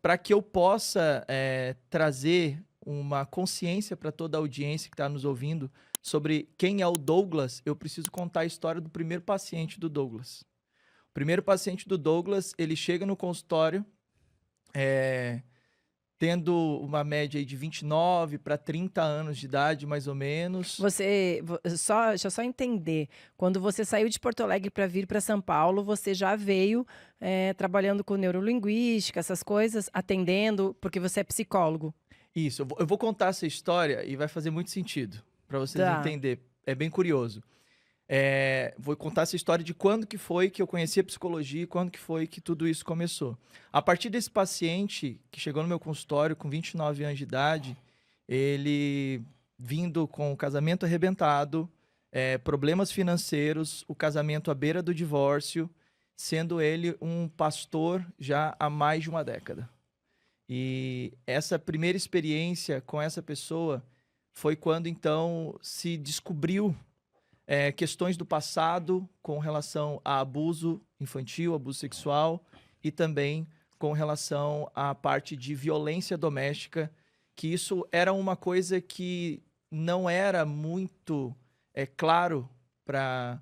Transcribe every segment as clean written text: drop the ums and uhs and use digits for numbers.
para que eu possa trazer uma consciência para toda a audiência que está nos ouvindo sobre quem é o Douglas, eu preciso contar a história do primeiro paciente do Douglas. O primeiro paciente do Douglas, ele chega no consultório, eh, tendo uma média aí de 29 para 30 anos de idade, mais ou menos. Deixa eu só entender, quando você saiu de Porto Alegre para vir para São Paulo, você já veio, trabalhando com neurolinguística, essas coisas, atendendo, porque você é psicólogo? Isso, eu vou contar essa história e vai fazer muito sentido para vocês Tá. entenderem. É bem curioso. Vou contar essa história de quando que foi que eu conheci a psicologia e quando que foi que tudo isso começou. A partir desse paciente que chegou no meu consultório com 29 anos de idade, ele vindo com o casamento arrebentado, problemas financeiros, o casamento à beira do divórcio, sendo ele um pastor já há mais de uma década. E essa primeira experiência com essa pessoa foi quando então se descobriu questões do passado com relação a abuso infantil, abuso sexual e também com relação à parte de violência doméstica, que isso era uma coisa que não era muito claro para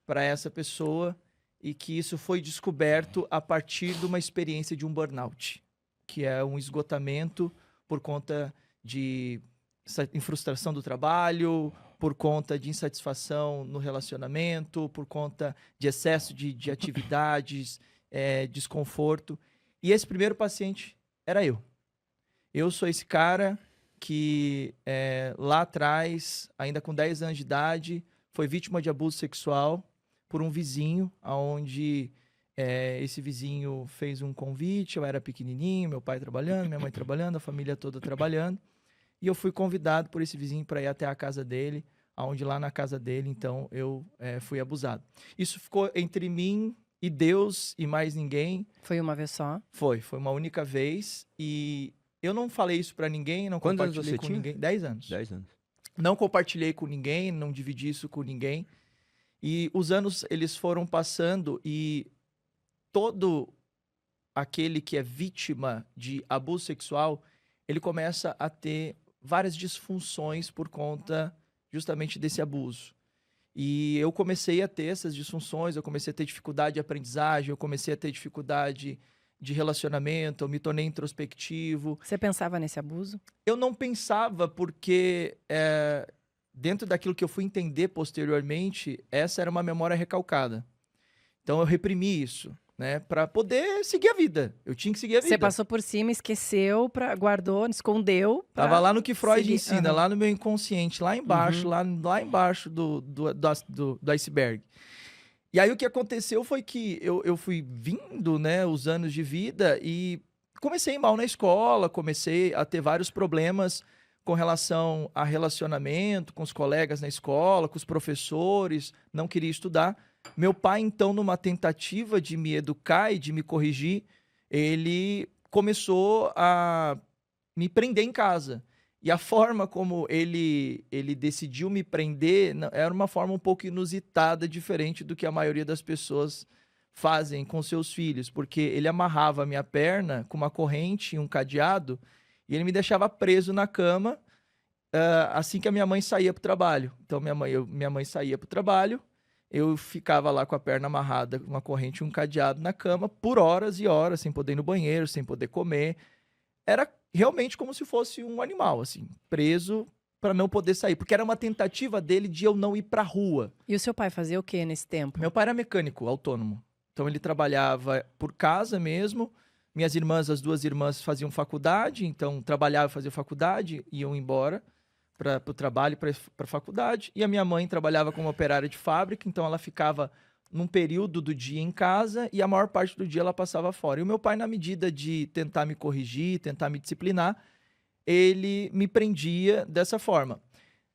essa pessoa e que isso foi descoberto a partir de uma experiência de um burnout, que é um esgotamento por conta de frustração do trabalho, por conta de insatisfação no relacionamento, por conta de excesso de atividades, desconforto. E esse primeiro paciente era eu. Eu sou esse cara que lá atrás, ainda com 10 anos de idade, foi vítima de abuso sexual por um vizinho, onde esse vizinho fez um convite, eu era pequenininho, meu pai trabalhando, minha mãe trabalhando, a família toda trabalhando. E eu fui convidado por esse vizinho para ir até a casa dele, onde lá na casa dele, então, eu fui abusado. Isso ficou entre mim e Deus e mais ninguém. Foi uma vez só? Foi uma única vez. E eu não falei isso para ninguém, não Quantos anos compartilhei você com tinha? ninguém. 10 anos. 10 anos. Não compartilhei com ninguém, não dividi isso com ninguém. E os anos, eles foram passando e todo aquele que é vítima de abuso sexual, ele começa a ter várias disfunções por conta justamente desse abuso. E eu comecei a ter essas disfunções, eu comecei a ter dificuldade de aprendizagem, eu comecei a ter dificuldade de relacionamento, eu me tornei introspectivo. Você pensava nesse abuso? Eu não pensava porque, dentro daquilo que eu fui entender posteriormente, essa era uma memória recalcada. Então eu reprimi isso, né, para poder seguir a vida. Eu tinha que seguir a Você vida. passou por cima, esqueceu, guardou, escondeu Tava lá no que Freud seguir. ensina, Aham. lá no meu inconsciente, lá embaixo, lá embaixo do iceberg. E aí o que aconteceu foi que eu fui vindo, né, os anos de vida e comecei mal na escola, comecei a ter vários problemas com relação a relacionamento, com os colegas na escola, com os professores, não queria estudar. Meu pai, então, numa tentativa de me educar e de me corrigir, ele começou a me prender em casa. E a forma como ele decidiu me prender era uma forma um pouco inusitada, diferente do que a maioria das pessoas fazem com seus filhos, porque ele amarrava a minha perna com uma corrente e um cadeado e ele me deixava preso na cama assim que a minha mãe saía para o trabalho. Então minha mãe saía para o trabalho, eu ficava lá com a perna amarrada, uma corrente e um cadeado na cama por horas e horas, sem poder ir no banheiro, sem poder comer. Era realmente como se fosse um animal, assim, preso para não poder sair, porque era uma tentativa dele de eu não ir para rua. E o seu pai fazia o quê nesse tempo? Meu pai era mecânico, autônomo. Então ele trabalhava por casa mesmo. Minhas irmãs, as duas irmãs faziam faculdade, então trabalhavam, faziam faculdade, iam embora para o trabalho, para a faculdade. E a minha mãe trabalhava como operária de fábrica, então ela ficava num período do dia em casa e a maior parte do dia ela passava fora. E o meu pai, na medida de tentar me corrigir, tentar me disciplinar, ele me prendia dessa forma.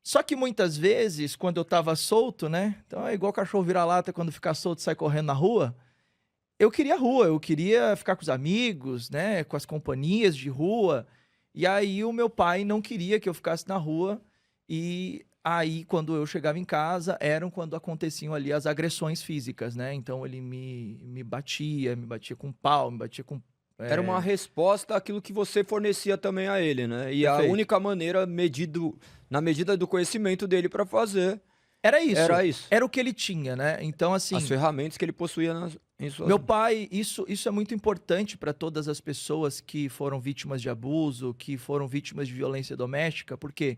Só que muitas vezes, quando eu estava solto, né? Então é igual cachorro vira-lata, quando fica solto sai correndo na rua. Eu queria rua, eu queria ficar com os amigos, né? Com as companhias de rua. E aí o meu pai não queria que eu ficasse na rua. E aí, quando eu chegava em casa, eram quando aconteciam ali as agressões físicas, né? Então ele me batia com pau, me batia com Era uma resposta àquilo que você fornecia também a ele, né? E a Perfeito. única maneira, na medida do conhecimento dele para fazer, Era isso. era isso. Era o que ele tinha, né? Então, assim, As ferramentas que ele possuía em suas meu mãos. pai, isso é muito importante para todas as pessoas que foram vítimas de abuso, que foram vítimas de violência doméstica, porque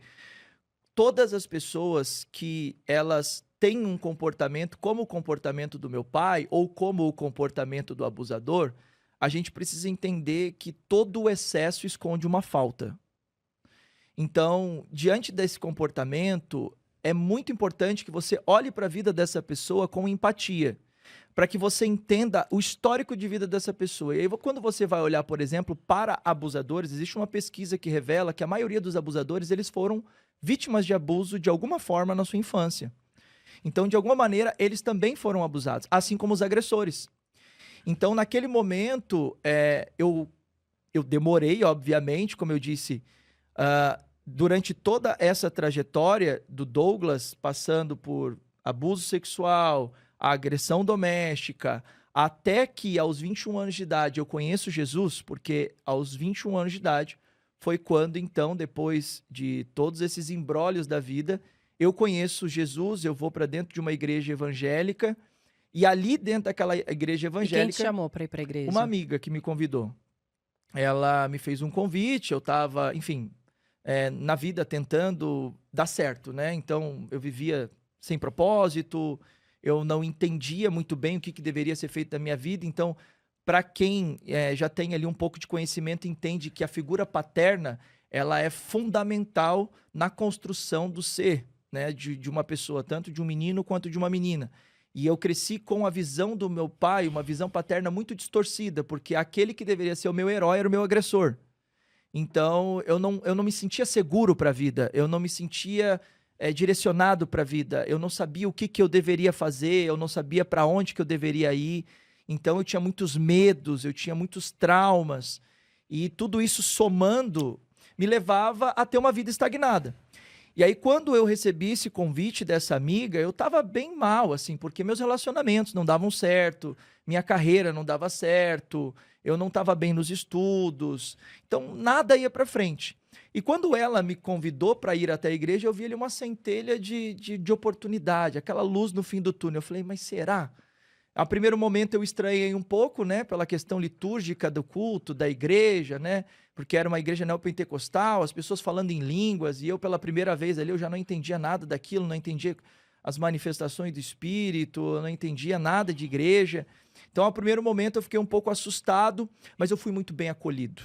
todas as pessoas que elas têm um comportamento como o comportamento do meu pai ou como o comportamento do abusador, a gente precisa entender que todo o excesso esconde uma falta. Então, diante desse comportamento, é muito importante que você olhe para a vida dessa pessoa com empatia, para que você entenda o histórico de vida dessa pessoa. E aí, quando você vai olhar, por exemplo, para abusadores, existe uma pesquisa que revela que a maioria dos abusadores, eles foram vítimas de abuso de alguma forma na sua infância. Então, de alguma maneira, eles também foram abusados, assim como os agressores. Então, naquele momento, eu demorei, obviamente, como eu disse, durante toda essa trajetória do Douglas, passando por abuso sexual, agressão doméstica, até que aos 21 anos de idade eu conheço Jesus, porque aos 21 anos de idade foi quando, então, depois de todos esses imbrólios da vida, eu conheço Jesus, eu vou para dentro de uma igreja evangélica, e ali dentro daquela igreja E quem evangélica, te chamou para ir para a igreja? uma amiga que me convidou. Ela me fez um convite, eu estava, enfim, na vida tentando dar certo, né? Então, eu vivia sem propósito, eu não entendia muito bem o que deveria ser feito da minha vida. Então, para quem já tem ali um pouco de conhecimento, entende que a figura paterna, ela é fundamental na construção do ser, né? De uma pessoa, tanto de um menino quanto de uma menina. E eu cresci com a visão do meu pai, uma visão paterna muito distorcida, porque aquele que deveria ser o meu herói era o meu agressor. Então, eu não me sentia seguro para a vida, eu não me sentia direcionado para a vida, eu não sabia o que eu deveria fazer, eu não sabia para onde que eu deveria ir. Então, eu tinha muitos medos, eu tinha muitos traumas, e tudo isso somando me levava a ter uma vida estagnada. E aí, quando eu recebi esse convite dessa amiga, eu estava bem mal, assim, porque meus relacionamentos não davam certo, minha carreira não dava certo, eu não estava bem nos estudos, então nada ia para frente. E quando ela me convidou para ir até a igreja, eu vi ali uma centelha de oportunidade, aquela luz no fim do túnel. Eu falei, mas será? A primeiro momento eu estranhei um pouco, né, pela questão litúrgica do culto, da igreja, né, porque era uma igreja neopentecostal, as pessoas falando em línguas, e eu pela primeira vez ali eu já não entendia nada daquilo, não entendia as manifestações do Espírito, eu não entendia nada de igreja. Então, ao primeiro momento eu fiquei um pouco assustado, mas eu fui muito bem acolhido.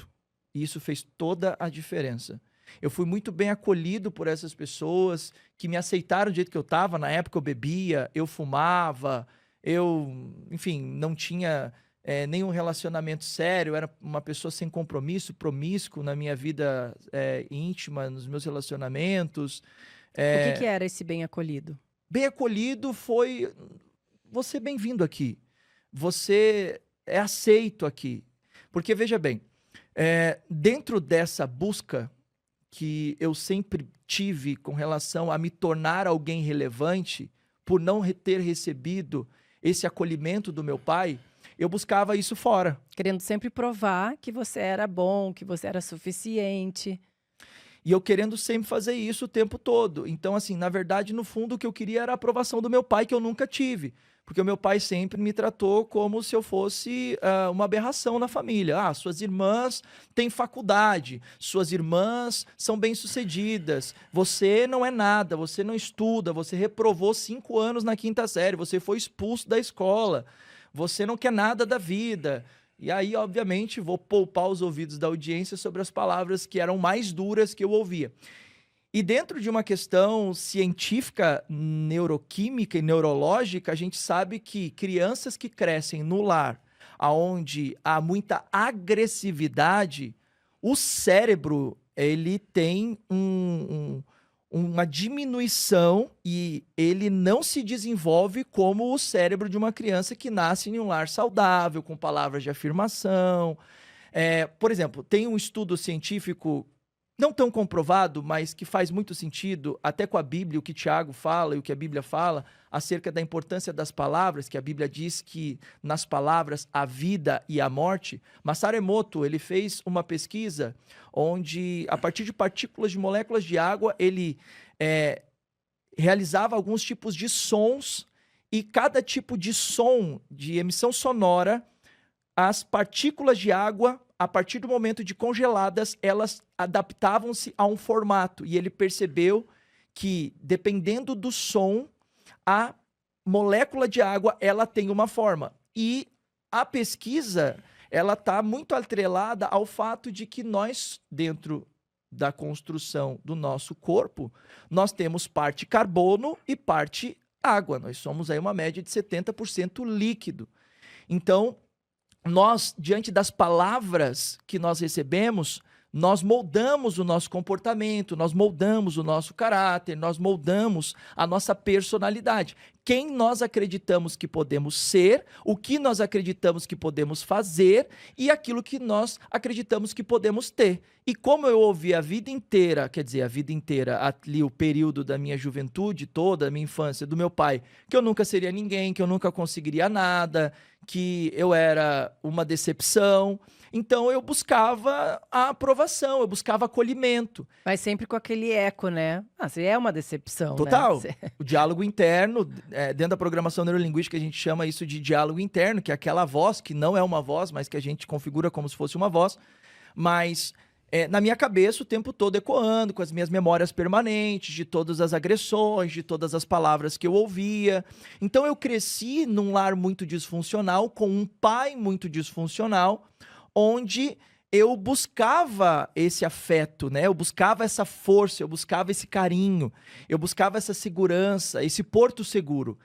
E isso fez toda a diferença. Eu fui muito bem acolhido por essas pessoas que me aceitaram do jeito que eu estava. Na época eu bebia, eu fumava, eu, enfim, não tinha nenhum relacionamento sério, eu era uma pessoa sem compromisso, promíscuo na minha vida íntima, nos meus relacionamentos. O que era esse bem acolhido? Bem acolhido foi você bem-vindo aqui. Você é aceito aqui. Porque, veja bem, dentro dessa busca que eu sempre tive com relação a me tornar alguém relevante, por não ter recebido esse acolhimento do meu pai, eu buscava isso fora. Querendo sempre provar que você era bom, que você era suficiente. E eu querendo sempre fazer isso o tempo todo. Então, assim, na verdade, no fundo, o que eu queria era a aprovação do meu pai, que eu nunca tive. Porque o meu pai sempre me tratou como se eu fosse uma aberração na família. Ah, suas irmãs têm faculdade, suas irmãs são bem-sucedidas, você não é nada, você não estuda, você reprovou 5 anos na 5ª série, você foi expulso da escola, você não quer nada da vida. E aí, obviamente, vou poupar os ouvidos da audiência sobre as palavras que eram mais duras que eu ouvia. E dentro de uma questão científica, neuroquímica e neurológica, a gente sabe que crianças que crescem no lar, onde há muita agressividade, o cérebro ele tem uma diminuição e ele não se desenvolve como o cérebro de uma criança que nasce em um lar saudável, com palavras de afirmação. Por exemplo, tem um estudo científico não tão comprovado, mas que faz muito sentido, até com a Bíblia, o que Tiago fala e o que a Bíblia fala, acerca da importância das palavras, que a Bíblia diz que nas palavras há vida e a morte. Masaru Emoto, ele fez uma pesquisa onde, a partir de partículas de moléculas de água, ele realizava alguns tipos de sons, e cada tipo de som, de emissão sonora, as partículas de água, a partir do momento de congeladas, elas adaptavam-se a um formato. E ele percebeu que, dependendo do som, a molécula de água ela tem uma forma. E a pesquisa ela está muito atrelada ao fato de que nós, dentro da construção do nosso corpo, nós temos parte carbono e parte água. Nós somos aí uma média de 70% líquido. Então, nós, diante das palavras que nós recebemos, nós moldamos o nosso comportamento, nós moldamos o nosso caráter, nós moldamos a nossa personalidade. Quem nós acreditamos que podemos ser, o que nós acreditamos que podemos fazer e aquilo que nós acreditamos que podemos ter. E como eu ouvi a vida inteira, quer dizer, a vida inteira, ali o período da minha juventude toda, a minha infância, do meu pai, que eu nunca seria ninguém, que eu nunca conseguiria nada, que eu era uma decepção. Então eu buscava a aprovação, eu buscava acolhimento. Mas sempre com aquele eco, né? Ah, você é uma decepção, Total. né? O diálogo interno, dentro da programação neurolinguística, a gente chama isso de diálogo interno, que é aquela voz que não é uma voz, mas que a gente configura como se fosse uma voz. Mas na minha cabeça o tempo todo ecoando, com as minhas memórias permanentes, de todas as agressões, de todas as palavras que eu ouvia. Então eu cresci num lar muito disfuncional, com um pai muito disfuncional, onde eu buscava esse afeto, né? Eu buscava essa força, eu buscava esse carinho, eu buscava essa segurança, esse porto seguro.